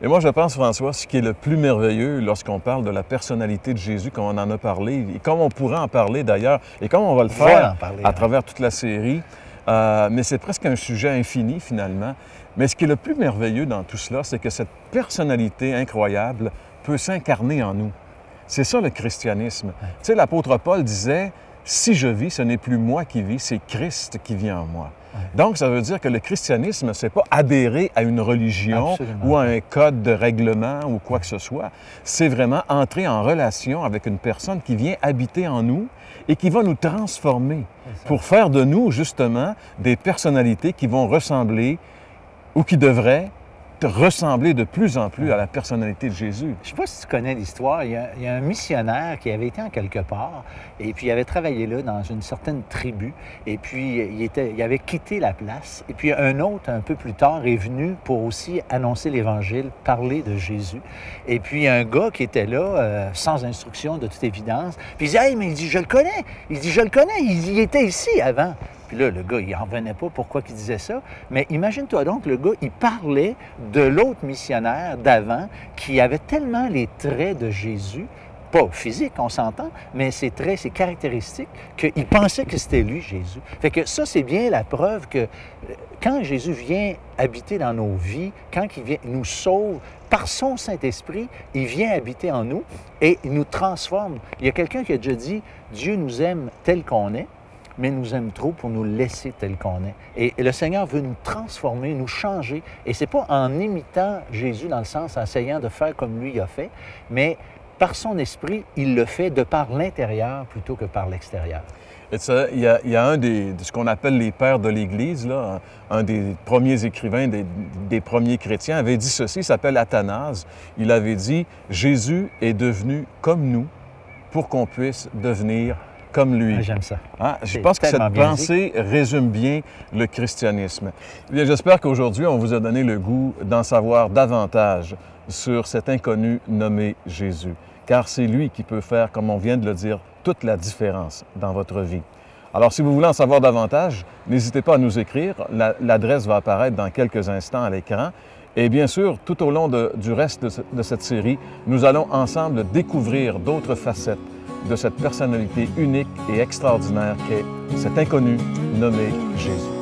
Et moi, je pense, François, ce qui est le plus merveilleux lorsqu'on parle de la personnalité de Jésus, comme on en a parlé, et comme on pourrait en parler d'ailleurs, et comme on va le faire à travers toute la série, mais c'est presque un sujet infini finalement. Mais ce qui est le plus merveilleux dans tout cela, c'est que cette personnalité incroyable peut s'incarner en nous. C'est ça le christianisme. Tu sais, l'apôtre Paul disait, « Si je vis, ce n'est plus moi qui vis, c'est Christ qui vit en moi. » Donc, ça veut dire que le christianisme, ce n'est pas adhérer à une religion ou à un code de règlement ou quoi que ce soit. C'est vraiment entrer en relation avec une personne qui vient habiter en nous et qui va nous transformer pour faire de nous, justement, des personnalités qui vont ressembler ou qui devraient ressembler de plus en plus à la personnalité de Jésus. Je ne sais pas si tu connais l'histoire. Il y a un missionnaire qui avait été en quelque part et puis il avait travaillé là dans une certaine tribu et puis il avait quitté la place. Et puis un autre, un peu plus tard, est venu pour aussi annoncer l'Évangile, parler de Jésus. Et puis un gars qui était là, sans instruction de toute évidence, puis il dit « Hey, mais il dit, je le connais. Il dit, je le connais. Il était ici avant. » Puis là, le gars, il n'en revenait pas pourquoi il disait ça. Mais imagine-toi donc, le gars, il parlait de l'autre missionnaire d'avant qui avait tellement les traits de Jésus, pas physique, on s'entend, mais ses traits, ses caractéristiques, qu'il pensait que c'était lui, Jésus. Fait que ça, c'est bien la preuve que quand Jésus vient habiter dans nos vies, quand il nous sauve, par son Saint-Esprit, il vient habiter en nous et il nous transforme. Il y a quelqu'un qui a déjà dit, Dieu nous aime tel qu'on est, mais nous aime trop pour nous laisser tel qu'on est. Et le Seigneur veut nous transformer, nous changer. Et c'est pas en imitant Jésus dans le sens, en essayant de faire comme lui a fait, mais par son esprit, il le fait de par l'intérieur plutôt que par l'extérieur. Et ça, il y a un de ce qu'on appelle les pères de l'Église, là, un des premiers écrivains, des premiers chrétiens, avait dit ceci, il s'appelle Athanase. Il avait dit « Jésus est devenu comme nous pour qu'on puisse devenir comme lui. » J'aime ça. Hein? Je pense que cette pensée résume bien le christianisme. J'espère qu'aujourd'hui, on vous a donné le goût d'en savoir davantage sur cet inconnu nommé Jésus, car c'est lui qui peut faire, comme on vient de le dire, toute la différence dans votre vie. Alors, si vous voulez en savoir davantage, n'hésitez pas à nous écrire. L'adresse va apparaître dans quelques instants à l'écran. Et bien sûr, tout au long du reste de cette série, nous allons ensemble découvrir d'autres facettes de cette personnalité unique et extraordinaire qu'est cet inconnu nommé Jésus.